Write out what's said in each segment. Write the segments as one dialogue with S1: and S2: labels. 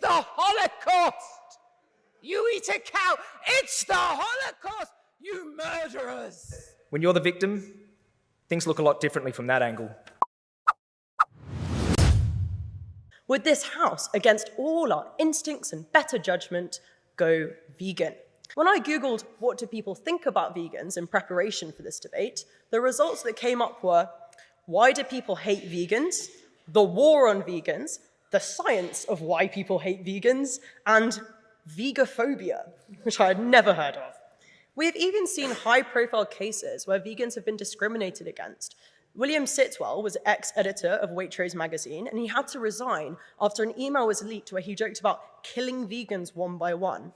S1: the Holocaust! You eat a cow, it's the Holocaust! You murderers!
S2: When you're the victim, things look a lot differently from that angle.
S3: Would this House, against all our instincts and better judgment, go vegan? When I Googled what do people think about vegans in preparation for this debate, the results that came up were, why do people hate vegans? The war on vegans, the science of why people hate vegans, and vegophobia, which I had never heard of. We have even seen high-profile cases where vegans have been discriminated against. William Sitwell was ex-editor of Waitrose magazine, and he had to resign after an email was leaked where he joked about killing vegans one by one.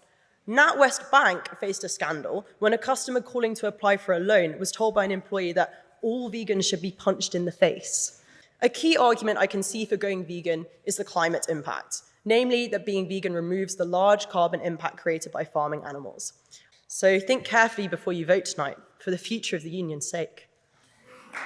S3: NatWest Bank faced a scandal when a customer calling to apply for a loan was told by an employee that all vegans should be punched in the face. A key argument I can see for going vegan is the climate impact, namely that being vegan removes the large carbon impact created by farming animals. So think carefully before you vote tonight, for the future of the union's sake.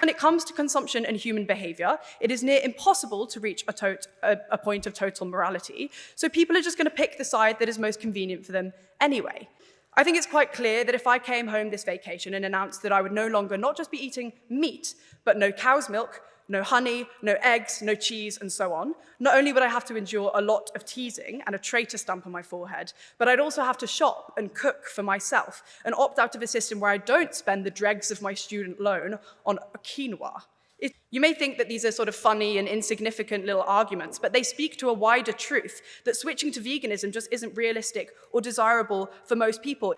S4: When it comes to consumption and human behaviour, it is near impossible to reach a point of total morality, so people are just going to pick the side that is most convenient for them anyway. I think it's quite clear that if I came home this vacation and announced that I would no longer not just be eating meat, but no cow's milk, no honey, no eggs, no cheese, and so on, not only would I have to endure a lot of teasing and a traitor stamp on my forehead, but I'd also have to shop and cook for myself and opt out of a system where I don't spend the dregs of my student loan on quinoa. You may think that these are sort of funny and insignificant little arguments, but they speak to a wider truth that switching to veganism just isn't realistic or desirable for most people.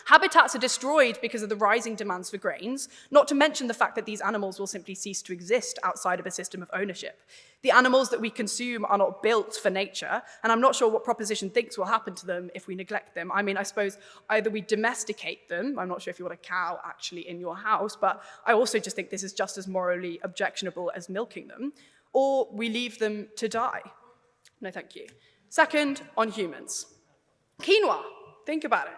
S4: Habitats are destroyed because of the rising demands for grains, not to mention the fact that these animals will simply cease to exist outside of a system of ownership. The animals that we consume are not built for nature, and I'm not sure what Proposition thinks will happen to them if we neglect them. I mean, I suppose either we domesticate them, I'm not sure if you want a cow actually in your house, but I also just think this is just as morally objectionable as milking them, or we leave them to die. No, thank you. Second, on humans. Quinoa, think about it.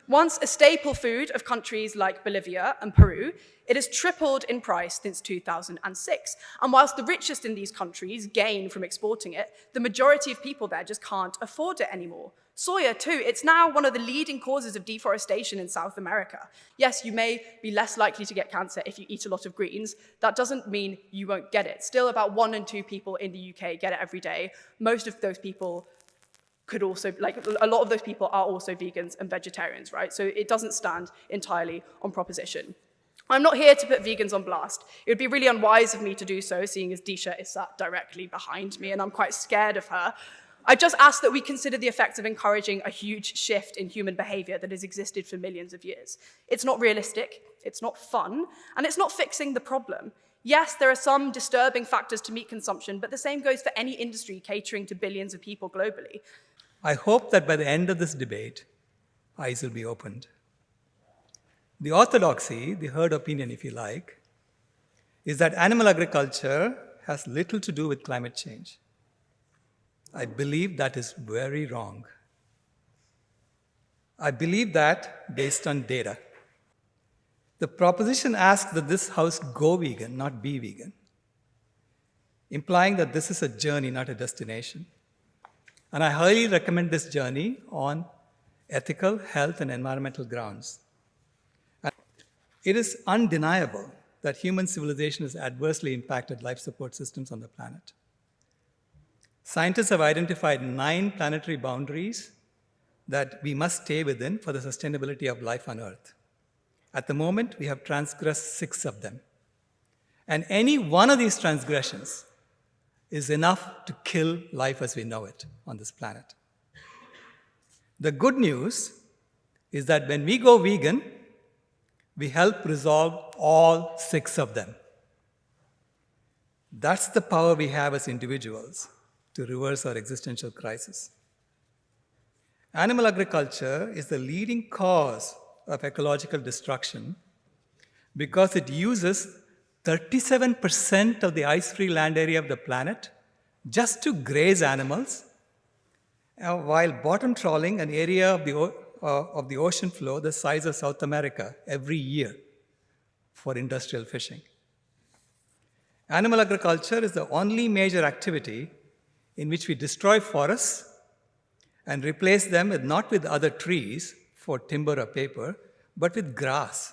S4: Once a staple food of countries like Bolivia and Peru, it has tripled in price since 2006. And whilst the richest in these countries gain from exporting it, the majority of people there just can't afford it anymore. Soya, too, it's now one of the leading causes of deforestation in South America. Yes, you may be less likely to get cancer if you eat a lot of greens. That doesn't mean you won't get it. Still, about 1 in 2 people in the UK get it every day. Most of those people could also, a lot of those people are also vegans and vegetarians, right? So it doesn't stand entirely on Proposition. I'm not here to put vegans on blast. It would be really unwise of me to do so, seeing as Disha is sat directly behind me and I'm quite scared of her. I just ask that we consider the effects of encouraging a huge shift in human behaviour that has existed for millions of years. It's not realistic, it's not fun, and it's not fixing the problem. Yes, there are some disturbing factors to meat consumption, but the same goes for any industry catering to billions of people globally.
S5: I hope that by the end of this debate, eyes will be opened. The orthodoxy, the herd opinion if you like, is that animal agriculture has little to do with climate change. I believe that is very wrong. I believe that based on data. The proposition asks that this house go vegan, not be vegan, implying that this is a journey, not a destination. And I highly recommend this journey on ethical, health, and environmental grounds. And it is undeniable that human civilization has adversely impacted life support systems on the planet. Scientists have identified 9 planetary boundaries that we must stay within for the sustainability of life on Earth. At the moment, we have transgressed 6 of them. And any one of these transgressions is enough to kill life as we know it on this planet. The good news is that when we go vegan, we help resolve all 6 of them. That's the power we have as individuals to reverse our existential crisis. Animal agriculture is the leading cause of ecological destruction because it uses 37% of the ice-free land area of the planet just to graze animals, while bottom trawling an area of the ocean floor the size of South America every year for industrial fishing. Animal agriculture is the only major activity in which we destroy forests and replace them not with other trees for timber or paper, but with grass,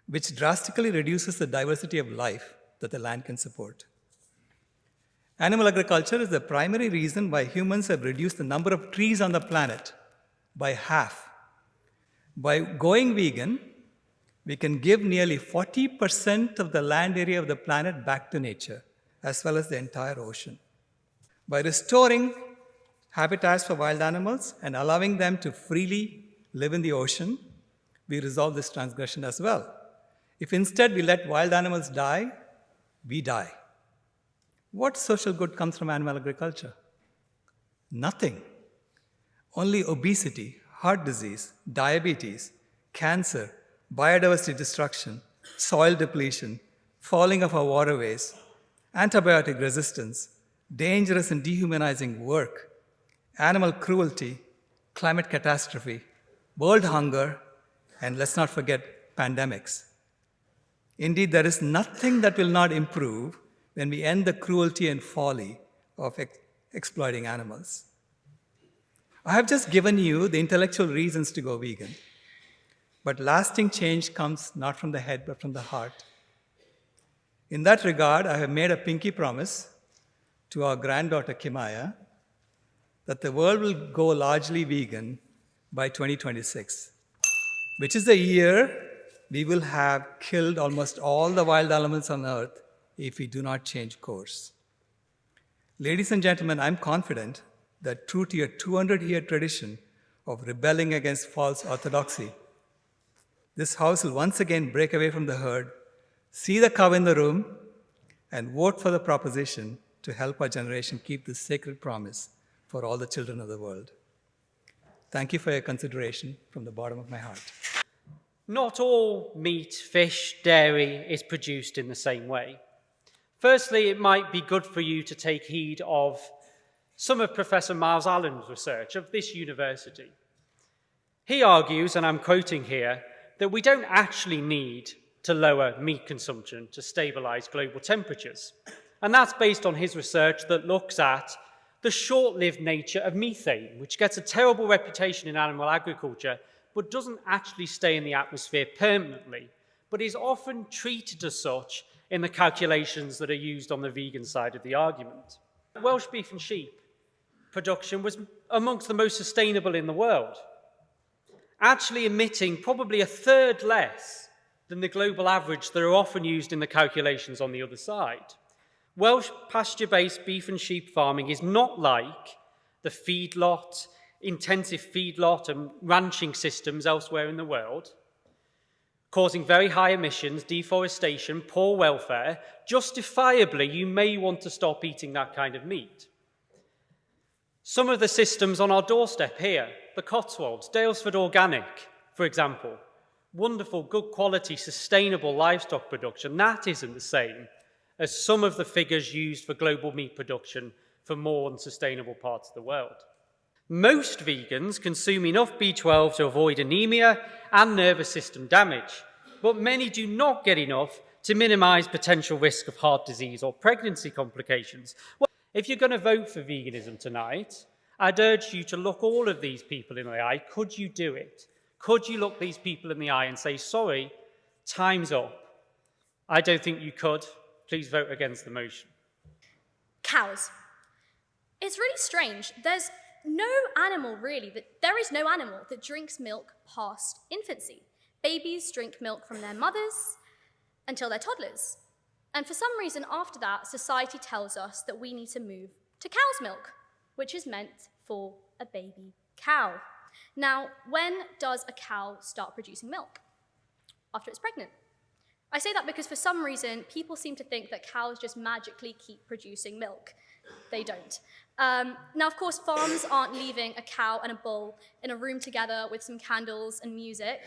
S5: which drastically reduces the diversity of life that the land can support. Animal agriculture is the primary reason why humans have reduced the number of trees on the planet by half. By going vegan, we can give nearly 40% of the land area of the planet back to nature, as well as the entire ocean. By restoring habitats for wild animals and allowing them to freely live in the ocean, we resolve this transgression as well. If instead we let wild animals die, we die. What social good comes from animal agriculture? Nothing. Only obesity, heart disease, diabetes, cancer, biodiversity destruction, soil depletion, falling of our waterways, antibiotic resistance, dangerous and dehumanizing work, animal cruelty, climate catastrophe, world hunger, and let's not forget pandemics. Indeed, there is nothing that will not improve when we end the cruelty and folly of exploiting animals. I have just given you the intellectual reasons to go vegan, but lasting change comes not from the head, but from the heart. In that regard, I have made a pinky promise to our granddaughter, Kimaya, that the world will go largely vegan by 2026, which is the year we will have killed almost all the wild animals on Earth if we do not change course. Ladies and gentlemen, I'm confident that true to your 200-year tradition of rebelling against false orthodoxy, this House will once again break away from the herd, see the cow in the room, and vote for the proposition to help our generation keep this sacred promise for all the children of the world. Thank you for your consideration from the bottom of my heart.
S6: Not all meat, fish, dairy is produced in the same way. Firstly, it might be good for you to take heed of some of Professor Miles Allen's research of this university. He argues, and I'm quoting here, that we don't actually need to lower meat consumption to stabilize global temperatures. And that's based on his research that looks at the short-lived nature of methane, which gets a terrible reputation in animal agriculture, but doesn't actually stay in the atmosphere permanently, but is often treated as such in the calculations that are used on the vegan side of the argument. Welsh beef and sheep production was amongst the most sustainable in the world, actually emitting probably a third less than the global average that are often used in the calculations on the other side. Welsh pasture-based beef and sheep farming is not like the feedlot, intensive feedlot and ranching systems elsewhere in the world, causing very high emissions, deforestation, poor welfare. Justifiably, you may want to stop eating that kind of meat. Some of the systems on our doorstep here, the Cotswolds, Dalesford Organic, for example, wonderful, good quality, sustainable livestock production, that isn't the same as some of the figures used for global meat production for more unsustainable parts of the world. Most vegans consume enough B12 to avoid anemia and nervous system damage, but many do not get enough to minimize potential risk of heart disease or pregnancy complications. Well, if you're going to vote for veganism tonight, I'd urge you to look all of these people in the eye. Could you do it? Could you look these people in the eye and say, sorry, time's up? I don't think you could. Please vote against the motion.
S7: Cows. It's really strange. There is no animal that drinks milk past infancy. Babies drink milk from their mothers until they're toddlers. And for some reason after that, society tells us that we need to move to cow's milk, which is meant for a baby cow. Now, when does a cow start producing milk? After it's pregnant. I say that because for some reason, people seem to think that cows just magically keep producing milk. They don't. Now, of course, farms aren't leaving a cow and a bull in a room together with some candles and music.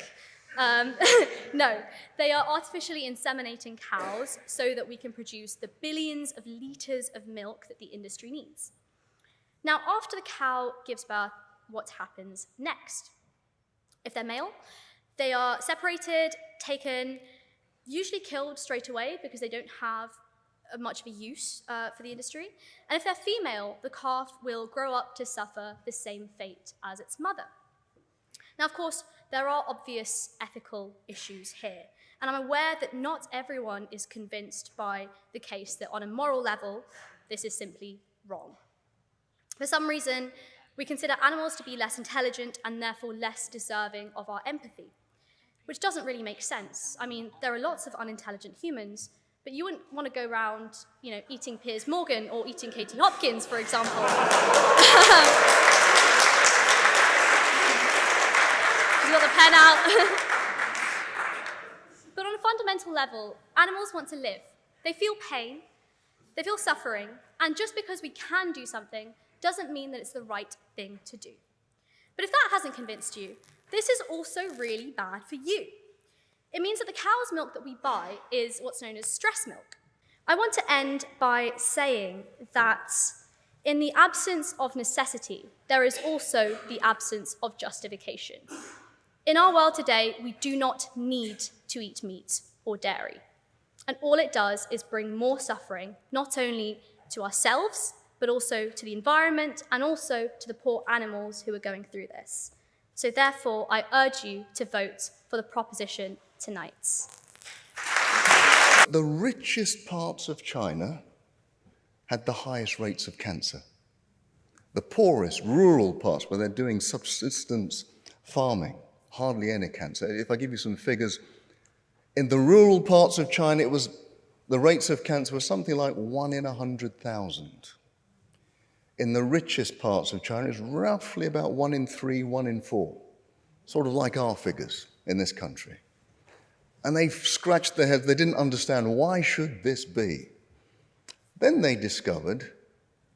S7: No, they are artificially inseminating cows so that we can produce the billions of litres of milk that the industry needs. Now, after the cow gives birth, what happens next? If they're male, they are separated, taken, usually killed straight away because they don't have much of a use for the industry. And if they're female, the calf will grow up to suffer the same fate as its mother. Now, of course, there are obvious ethical issues here, and I'm aware that not everyone is convinced by the case that on a moral level, this is simply wrong. For some reason, we consider animals to be less intelligent and therefore less deserving of our empathy, which doesn't really make sense. I mean, there are lots of unintelligent humans, but you wouldn't want to go around, eating Piers Morgan or eating Katie Hopkins, for example. She's got the pen out. But on a fundamental level, animals want to live. They feel pain, they feel suffering, and just because we can do something doesn't mean that it's the right thing to do. But if that hasn't convinced you, this is also really bad for you. It means that the cow's milk that we buy is what's known as stress milk. I want to end by saying that in the absence of necessity, there is also the absence of justification. In our world today, we do not need to eat meat or dairy. And all it does is bring more suffering, not only to ourselves, but also to the environment and also to the poor animals who are going through this. So therefore, I urge you to vote for the proposition tonight.
S8: The richest parts of China had the highest rates of cancer. The poorest, rural parts, where they're doing subsistence farming, hardly any cancer. If I give you some figures, in the rural parts of China, the rates of cancer were something like 1 in 100,000. In the richest parts of China, it's roughly about 1 in 3, 1 in 4, sort of like our figures in this country. And they scratched their heads. They didn't understand, why should this be? Then they discovered,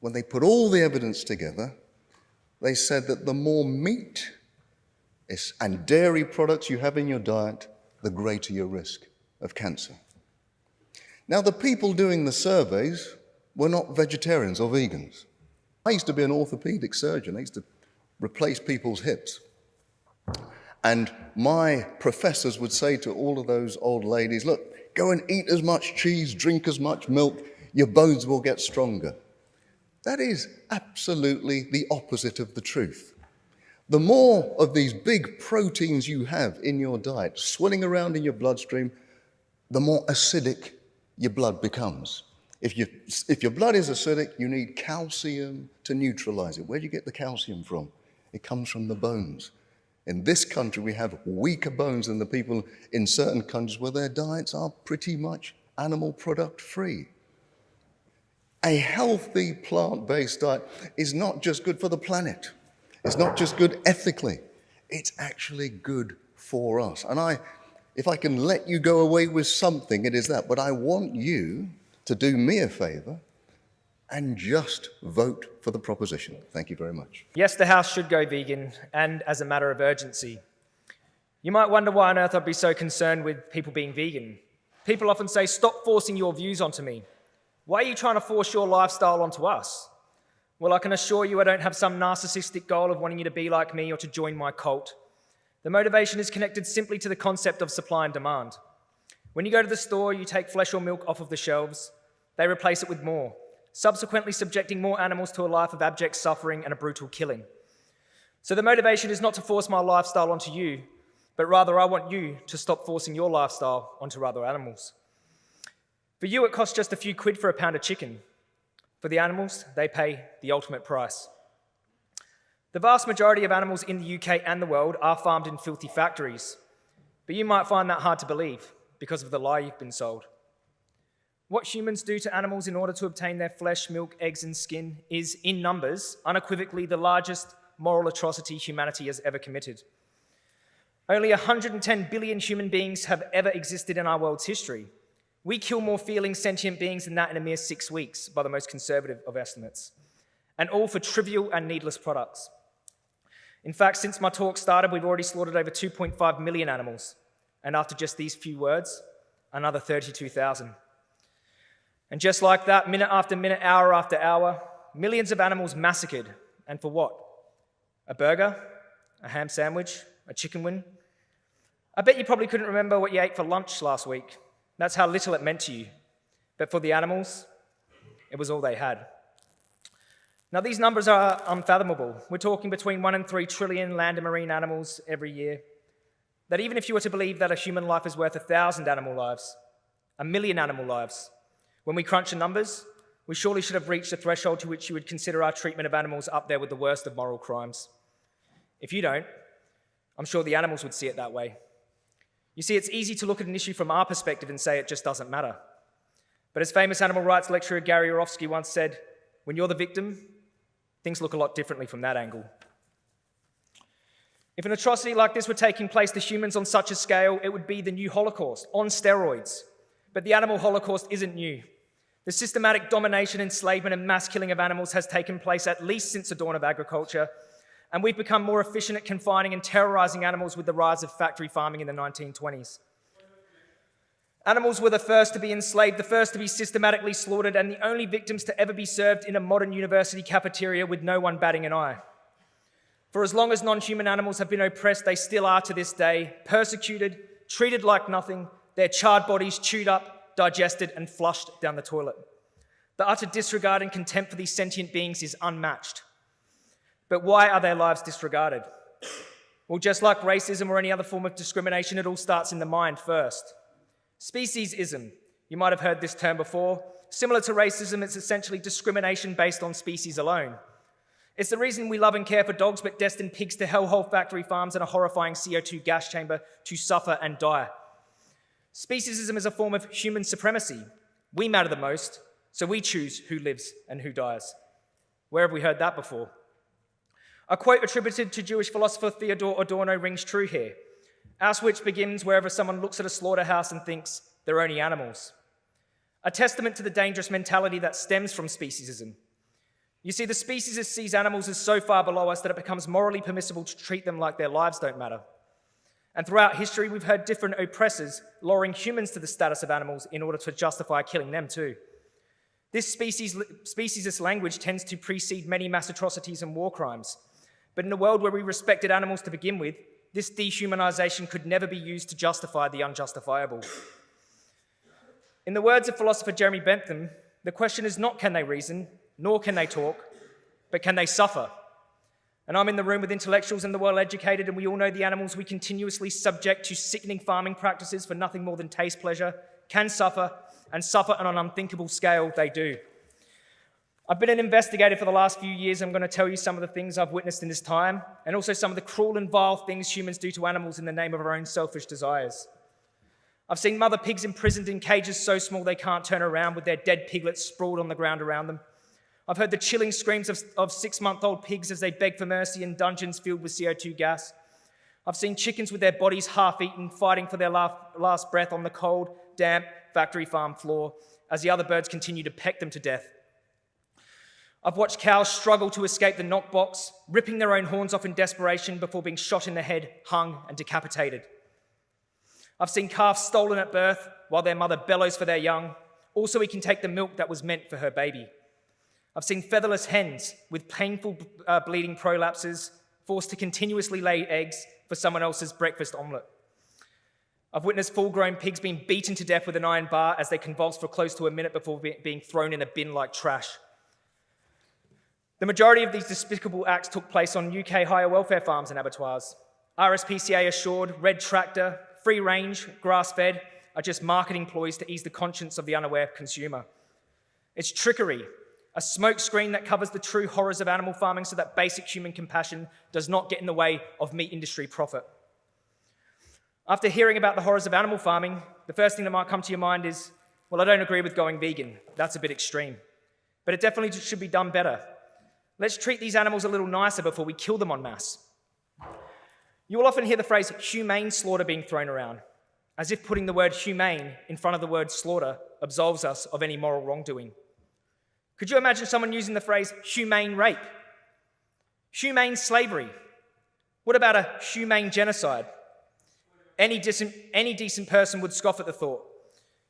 S8: when they put all the evidence together, they said that the more meat and dairy products you have in your diet, the greater your risk of cancer. Now, the people doing the surveys were not vegetarians or vegans. I used to be an orthopedic surgeon. I used to replace people's hips. And my professors would say to all of those old ladies, look, go and eat as much cheese, drink as much milk, your bones will get stronger. That is absolutely the opposite of the truth. The more of these big proteins you have in your diet, swirling around in your bloodstream, the more acidic your blood becomes. If your blood is acidic, you need calcium to neutralize it. Where do you get the calcium from? It comes from the bones. In this country, we have weaker bones than the people in certain countries where their diets are pretty much animal product free. A healthy plant-based diet is not just good for the planet. It's not just good ethically. It's actually good for us. And if I can let you go away with something, it is that. But I want you to do me a favor and just vote for the proposition. Thank you very much.
S2: Yes, the House should go vegan, and as a matter of urgency. You might wonder why on earth I'd be so concerned with people being vegan. People often say, stop forcing your views onto me. Why are you trying to force your lifestyle onto us? Well, I can assure you I don't have some narcissistic goal of wanting you to be like me or to join my cult. The motivation is connected simply to the concept of supply and demand. When you go to the store, you take flesh or milk off of the shelves, they replace it with more, subsequently subjecting more animals to a life of abject suffering and a brutal killing. So the motivation is not to force my lifestyle onto you, but rather I want you to stop forcing your lifestyle onto other animals. For you, it costs just a few quid for a pound of chicken. For the animals, they pay the ultimate price. The vast majority of animals in the UK and the world are farmed in filthy factories, but you might find that hard to believe because of the lie you've been sold. What humans do to animals in order to obtain their flesh, milk, eggs, and skin is, in numbers, unequivocally the largest moral atrocity humanity has ever committed. Only 110 billion human beings have ever existed in our world's history. We kill more feeling sentient beings than that in a mere 6 weeks, by the most conservative of estimates, and all for trivial and needless products. In fact, since my talk started, we've already slaughtered over 2.5 million animals, and after just these few words, another 32,000. And just like that, minute after minute, hour after hour, millions of animals massacred. And for what? A burger? A ham sandwich? A chicken wing? I bet you probably couldn't remember what you ate for lunch last week. That's how little it meant to you. But for the animals, it was all they had. Now, these numbers are unfathomable. We're talking between 1 and 3 trillion land and marine animals every year. That even if you were to believe that a human life is worth 1,000 animal lives, 1 million animal lives, when we crunch the numbers, we surely should have reached a threshold to which you would consider our treatment of animals up there with the worst of moral crimes. If you don't, I'm sure the animals would see it that way. You see, it's easy to look at an issue from our perspective and say it just doesn't matter. But as famous animal rights lecturer Gary Orofsky once said, when you're the victim, things look a lot differently from that angle. If an atrocity like this were taking place to humans on such a scale, it would be the new Holocaust, on steroids. But the animal Holocaust isn't new. The systematic domination, enslavement, and mass killing of animals has taken place at least since the dawn of agriculture, and we've become more efficient at confining and terrorizing animals with the rise of factory farming in the 1920s. Animals were the first to be enslaved, the first to be systematically slaughtered, and the only victims to ever be served in a modern university cafeteria with no one batting an eye. For as long as non-human animals have been oppressed, they still are to this day, persecuted, treated like nothing, their charred bodies chewed up, digested, and flushed down the toilet. The utter disregard and contempt for these sentient beings is unmatched. But why are their lives disregarded? Well, just like racism or any other form of discrimination, it all starts in the mind first. Speciesism. You might have heard this term before. Similar to racism, it's essentially discrimination based on species alone. It's the reason we love and care for dogs but destine pigs to hellhole factory farms and a horrifying CO2 gas chamber to suffer and die. Speciesism is a form of human supremacy. We matter the most, so we choose who lives and who dies. Where have we heard that before? A quote attributed to Jewish philosopher Theodor Adorno rings true here. Our switch begins wherever someone looks at a slaughterhouse and thinks they're only animals. A testament to the dangerous mentality that stems from speciesism. You see, the speciesist sees animals as so far below us that it becomes morally permissible to treat them like their lives don't matter. And throughout history, we've heard different oppressors lowering humans to the status of animals in order to justify killing them too. This speciesist language tends to precede many mass atrocities and war crimes. But in a world where we respected animals to begin with, this dehumanization could never be used to justify the unjustifiable. In the words of philosopher Jeremy Bentham, the question is not can they reason, nor can they talk, but can they suffer? And I'm in the room with intellectuals and the well-educated, and we all know the animals we continuously subject to sickening farming practices for nothing more than taste pleasure can suffer, and suffer on an unthinkable scale they do. I've been an investigator for the last few years. I'm going to tell you some of the things I've witnessed in this time, and also some of the cruel and vile things humans do to animals in the name of our own selfish desires. I've seen mother pigs imprisoned in cages so small they can't turn around with their dead piglets sprawled on the ground around them. I've heard the chilling screams of 6-month-old pigs as they beg for mercy in dungeons filled with CO2 gas. I've seen chickens with their bodies half-eaten, fighting for their last breath on the cold, damp factory farm floor as the other birds continue to peck them to death. I've watched cows struggle to escape the knockbox, ripping their own horns off in desperation before being shot in the head, hung, and decapitated. I've seen calves stolen at birth while their mother bellows for their young, also he can take the milk that was meant for her baby. I've seen featherless hens with painful bleeding prolapses forced to continuously lay eggs for someone else's breakfast omelette. I've witnessed full-grown pigs being beaten to death with an iron bar as they convulse for close to a minute before being thrown in a bin like trash. The majority of these despicable acts took place on UK higher welfare farms and abattoirs. RSPCA assured, red tractor, free range, grass-fed are just marketing ploys to ease the conscience of the unaware consumer. It's trickery, a smokescreen that covers the true horrors of animal farming so that basic human compassion does not get in the way of meat industry profit. After hearing about the horrors of animal farming, the first thing that might come to your mind is, well, I don't agree with going vegan. That's a bit extreme. But it definitely should be done better. Let's treat these animals a little nicer before we kill them en masse. You will often hear the phrase humane slaughter being thrown around, as if putting the word humane in front of the word slaughter absolves us of any moral wrongdoing. Could you imagine someone using the phrase humane rape? Humane slavery? What about a humane genocide? Any decent person would scoff at the thought.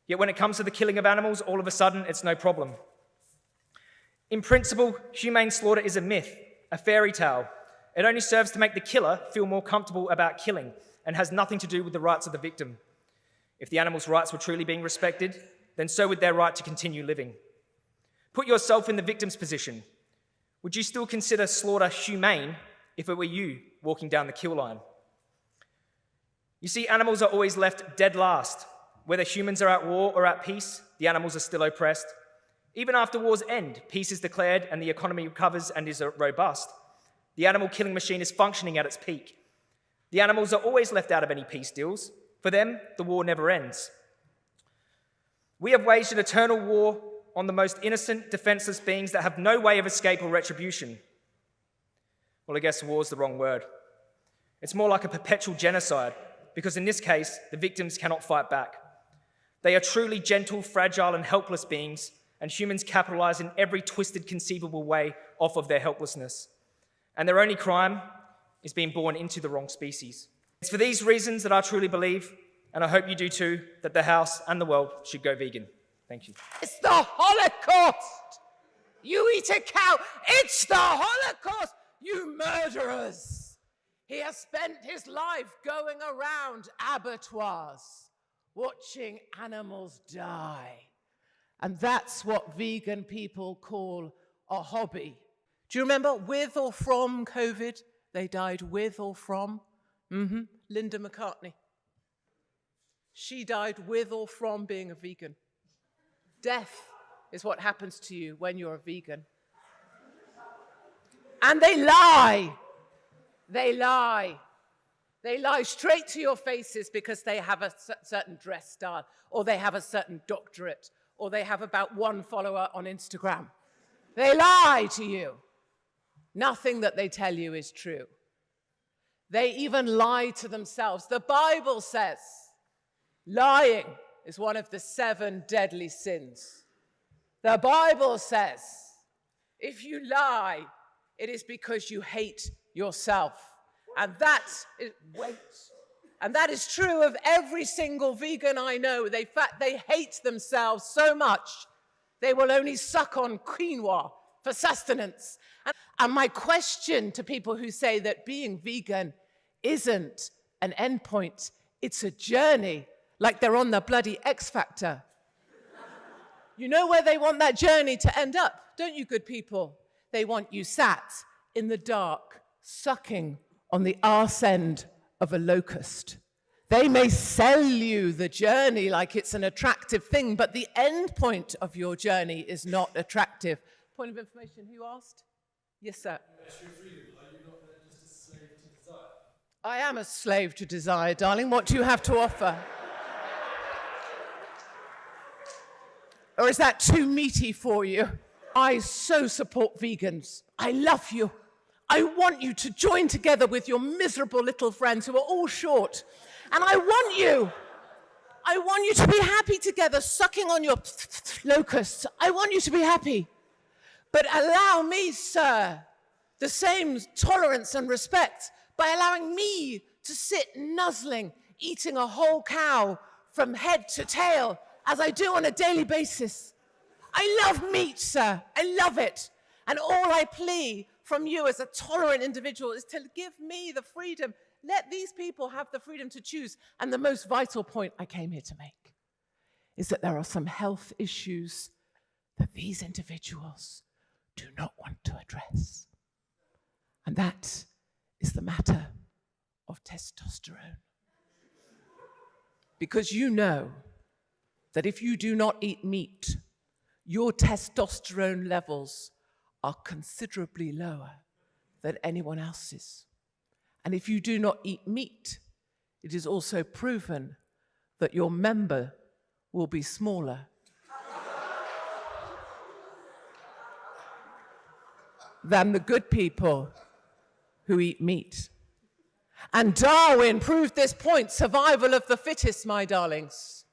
S2: Yet when it comes to the killing of animals, all of a sudden it's no problem. In principle, humane slaughter is a myth, a fairy tale. It only serves to make the killer feel more comfortable about killing and has nothing to do with the rights of the victim. If the animal's rights were truly being respected, then so would their right to continue living. Put yourself in the victim's position. Would you still consider slaughter humane if it were you walking down the kill line? You see, animals are always left dead last. Whether humans are at war or at peace, the animals are still oppressed. Even after wars end, peace is declared and the economy recovers and is robust. The animal killing machine is functioning at its peak. The animals are always left out of any peace deals. For them, the war never ends. We have waged an eternal war on the most innocent, defenseless beings that have no way of escape or retribution. Well, I guess war is the wrong word. It's more like a perpetual genocide, because in this case, the victims cannot fight back. They are truly gentle, fragile, and helpless beings, and humans capitalize in every twisted, conceivable way off of their helplessness. And their only crime is being born into the wrong species. It's for these reasons that I truly believe, and I hope you do too, that the House and the world should go vegan. Thank you.
S1: It's the Holocaust! You eat a cow! It's the Holocaust! You murderers! He has spent his life going around abattoirs, watching animals die. And that's what vegan people call a hobby. Do you remember with or from COVID? They died with or from? Linda McCartney. She died with or from being a vegan. Death is what happens to you when you're a vegan. And they lie. They lie. They lie straight to your faces because they have a certain dress style, or they have a certain doctorate, or they have about 1 follower on Instagram. They lie to you. Nothing that they tell you is true. They even lie to themselves. The Bible says lying is one of the 7 deadly sins. The Bible says if you lie, it is because you hate yourself. And that is true of every single vegan I know. They hate themselves so much, they will only suck on quinoa for sustenance. And my question to people who say that being vegan isn't an endpoint, it's a journey, like they're on the bloody X Factor. You know where they want that journey to end up, don't you, good people? They want you sat in the dark, sucking on the arse end of a locust. They may sell you the journey like it's an attractive thing, but the end point of your journey is not attractive. Point of information, who asked? Yes, sir. I am a slave to desire, darling. What do you have to offer? Or is that too meaty for you? I so support vegans. I love you. I want you to join together with your miserable little friends who are all short. And I want you to be happy together, sucking on your locusts. I want you to be happy. But allow me, sir, the same tolerance and respect by allowing me to sit nuzzling, eating a whole cow from head to tail, as I do on a daily basis. I love meat, sir. I love it. And all I plea from you as a tolerant individual is to give me the freedom. Let these people have the freedom to choose. And the most vital point I came here to make is that there are some health issues that these individuals do not want to address. And that is the matter of testosterone. Because you know that if you do not eat meat, your testosterone levels are considerably lower than anyone else's. And if you do not eat meat, it is also proven that your member will be smaller than the good people who eat meat. And Darwin proved this point, survival of the fittest, my darlings.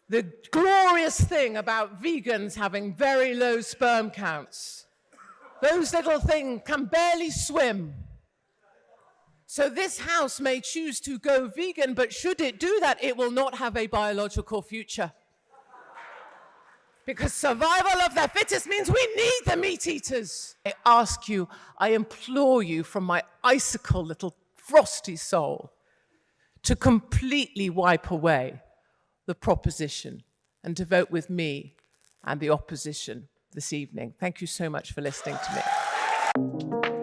S1: The glorious thing about vegans having very low sperm counts, those little things can barely swim. So this house may choose to go vegan, but should it do that, it will not have a biological future. Because survival of the fittest means we need the meat eaters. I ask you, I implore you from my icicle little frosty soul to completely wipe away the proposition and to vote with me and the opposition this evening. Thank you so much for listening to me.